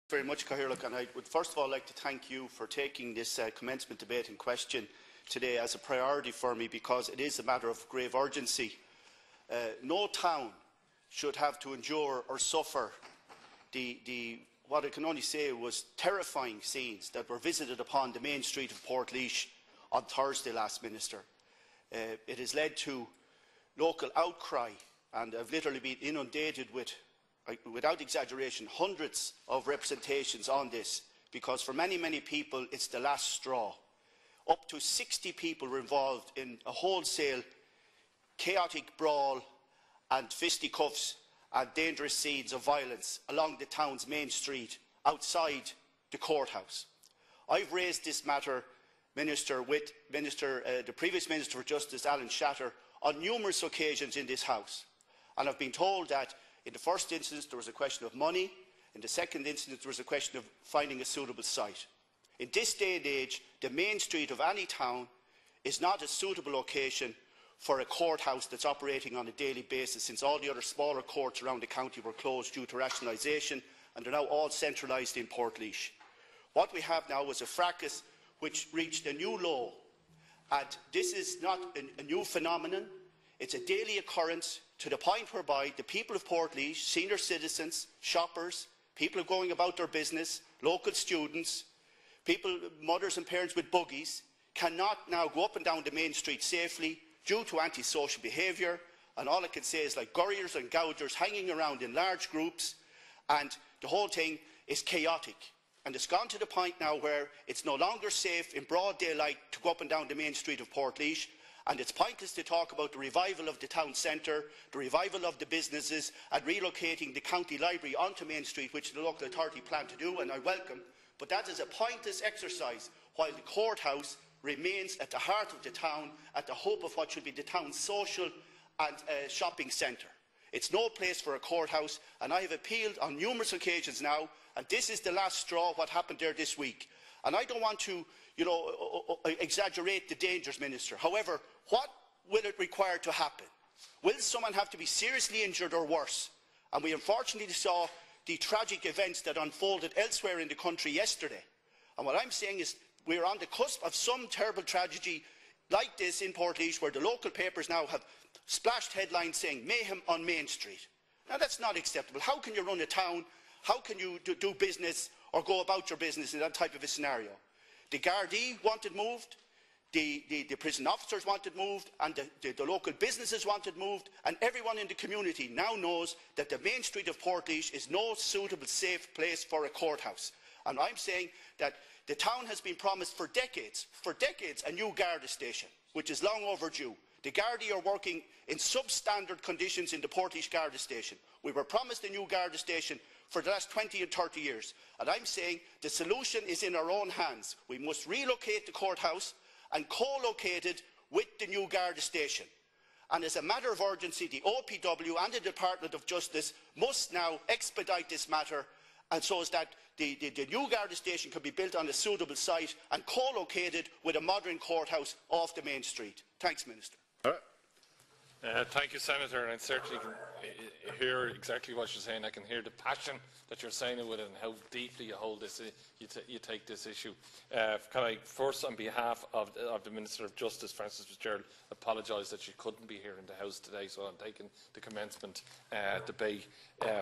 Very much, Cathaoirleach, and I would first of all like to thank you for taking this commencement debate in question today as a priority for me, because it is a matter of grave urgency. No town should have to endure or suffer what I can only say was terrifying scenes that were visited upon the main street of Portlaoise on Thursday last, Minister. It has led to local outcry, and I've literally been inundated with, without exaggeration, hundreds of representations on this, because for many, many people it's the last straw. Up to 60 people were involved in a wholesale chaotic brawl and fisticuffs and dangerous scenes of violence along the town's main street outside the courthouse. I've raised this matter, Minister, with the previous Minister for Justice, Alan Shatter, on numerous occasions in this House. And I've been told that in the first instance there was a question of money, in the second instance there was a question of finding a suitable site. In this day and age, the main street of any town is not a suitable location for a courthouse that's operating on a daily basis, since all the other smaller courts around the county were closed due to rationalisation, and are now all centralised in Portlaoise. What we have now is a fracas which reached a new low, and this is not a new phenomenon. It's a daily occurrence, to the point whereby the people of Portlaoise, senior citizens, shoppers, people going about their business, local students, people, mothers and parents with buggies, cannot now go up and down the main street safely due to antisocial behaviour, and all I can say is like gurriers and gougers hanging around in large groups, and the whole thing is chaotic. And it's gone to the point now where it's no longer safe in broad daylight to go up and down the main street of Portlaoise, and it's pointless to talk about the revival of the town centre, the revival of the businesses, and relocating the county library onto Main Street, which the local authority plan to do, and I welcome, but that is a pointless exercise while the courthouse remains at the heart of the town, at the hub of what should be the town's social and shopping centre. It's no place for a courthouse, and I have appealed on numerous occasions now, and this is the last straw, what happened there this week. And I don't want to, exaggerate the dangers, Minister. However, what will it require to happen? Will someone have to be seriously injured or worse? And we unfortunately saw the tragic events that unfolded elsewhere in the country yesterday. And what I'm saying is, we are on the cusp of some terrible tragedy like this in Portlaoise, where the local papers now have splashed headlines saying mayhem on Main Street. Now that's not acceptable. How can you run a town, how can you do business or go about your business in that type of a scenario? The Gardaí wanted moved, the prison officers wanted moved, and the local businesses wanted moved, and everyone in the community now knows that the Main Street of Portlaoise is no suitable, safe place for a courthouse. And I'm saying that the town has been promised for decades, a new Garda station, which is long overdue. The Gardaí are working in substandard conditions in the Portlaoise Garda station. We were promised a new Garda station for the last 20 and 30 years. And I'm saying the solution is in our own hands. We must relocate the courthouse and co-locate it with the new Garda station. And as a matter of urgency, the OPW and the Department of Justice must now expedite this matter, and so as that the new Garda station can be built on a suitable site and co-located with a modern courthouse off the main street. Thanks, Minister. Thank you, Senator, and I certainly can hear exactly what you're saying. I can hear the passion that you're saying it with it and how deeply you hold this, you take this issue. Can I first, on behalf of the Minister of Justice, Frances Fitzgerald, apologise that she couldn't be here in the House today, so I'm taking the commencement debate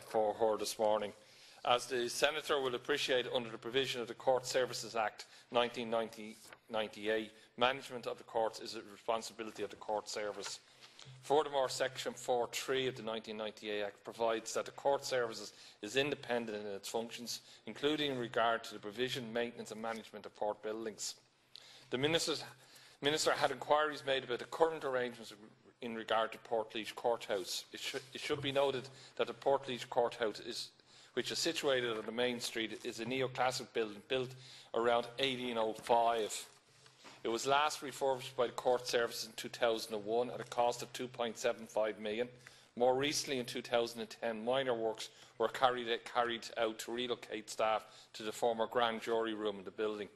for her this morning. As the Senator will appreciate, under the provision of the Court Services Act 1998, management of the courts is a responsibility of the Court Service. Furthermore, Section 4(3) of the 1998 Act provides that the Court Services is independent in its functions, including in regard to the provision, maintenance and management of court buildings. The Minister had inquiries made about the current arrangements in regard to Portlaoise Courthouse. It should be noted that the Portlaoise Courthouse, which is situated on the main street, is a neoclassic building built around 1805. It was last refurbished by the Court Service in 2001 at a cost of £2.75 million. More recently, in 2010, minor works were carried out to relocate staff to the former grand jury room in the building.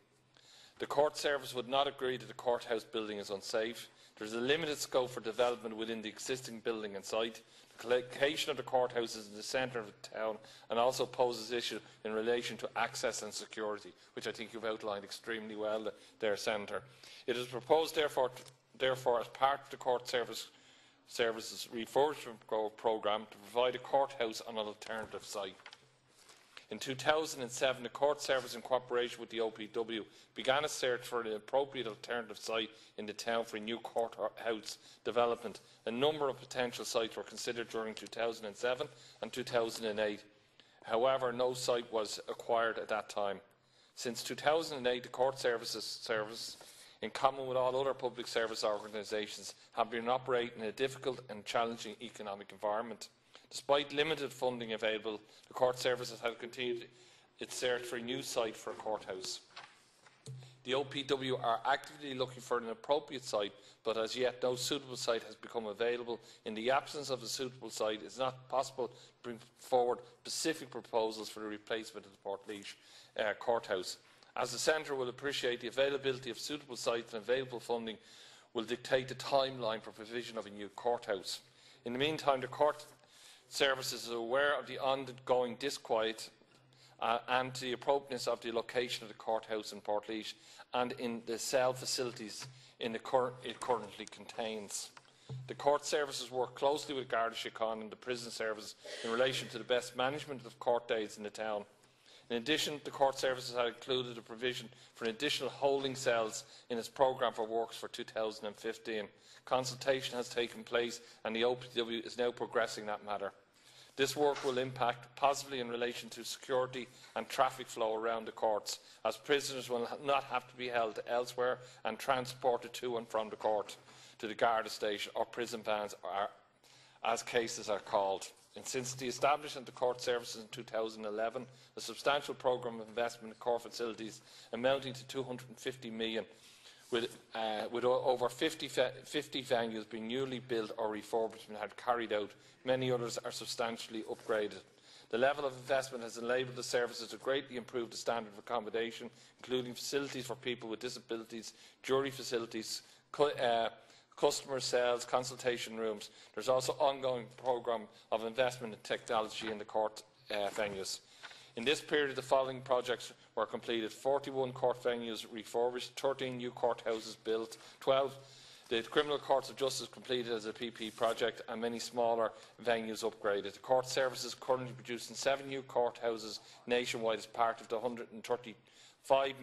The Court Service would not agree that the courthouse building is unsafe. There is a limited scope for development within the existing building and site. The The location of the courthouse is in the centre of the town and also poses issues in relation to access and security, which I think you've outlined extremely well there, Senator. It is proposed, therefore, as part of the court services refurbishment programme to provide a courthouse on an alternative site. In 2007, the Court Service, in cooperation with the OPW, began a search for an appropriate alternative site in the town for a new courthouse development. A number of potential sites were considered during 2007 and 2008. However, no site was acquired at that time. Since 2008, the Court Service, in common with all other public service organisations, have been operating in a difficult and challenging economic environment. Despite limited funding available, the Court Services have continued its search for a new site for a courthouse. The OPW are actively looking for an appropriate site, but as yet no suitable site has become available. In the absence of a suitable site, it is not possible to bring forward specific proposals for the replacement of the Portlaoise Courthouse. As the Centre will appreciate, the availability of suitable sites and available funding will dictate the timeline for provision of a new courthouse. In the meantime, the Court Services is aware of the ongoing disquiet and the appropriateness of the location of the courthouse in Portlaoise and in the cell facilities it currently contains. The Court Services work closely with Garda Síochána and the Prison Service in relation to the best management of court days in the town. In addition, the Court Services have included a provision for additional holding cells in its programme for works for 2015. Consultation has taken place and the OPW is now progressing that matter. This work will impact positively in relation to security and traffic flow around the courts, as prisoners will not have to be held elsewhere and transported to and from the court to the Garda station or prison vans, as cases are called. And since the establishment of the Court Services in 2011, a substantial programme of investment in court facilities amounting to €250 million, with over 50 venues being newly built or refurbished and had carried out. Many others are substantially upgraded. The level of investment has enabled the services to greatly improve the standard of accommodation, including facilities for people with disabilities, jury facilities, customer cells, consultation rooms. There is also an ongoing programme of investment in technology in the court venues. In this period, the following projects were completed: 41 court venues refurbished, 13 new courthouses built, 12 the Criminal Courts of Justice completed as a PP project, and many smaller venues upgraded. The Court Service is currently producing 7 new courthouses nationwide as part of the €135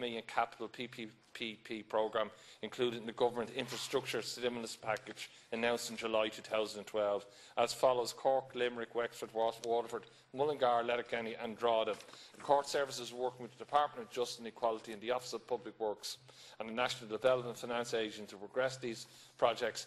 million capital PPP programme included in the Government Infrastructure Stimulus Package announced in July 2012, as follows: Cork, Limerick, Wexford, Waterford, Mullingar, Letterkenny and Drogheda. The Court Service is working with the Department of Justice and Equality and the Office of Public Works and the National Development Finance Agency to progress these projects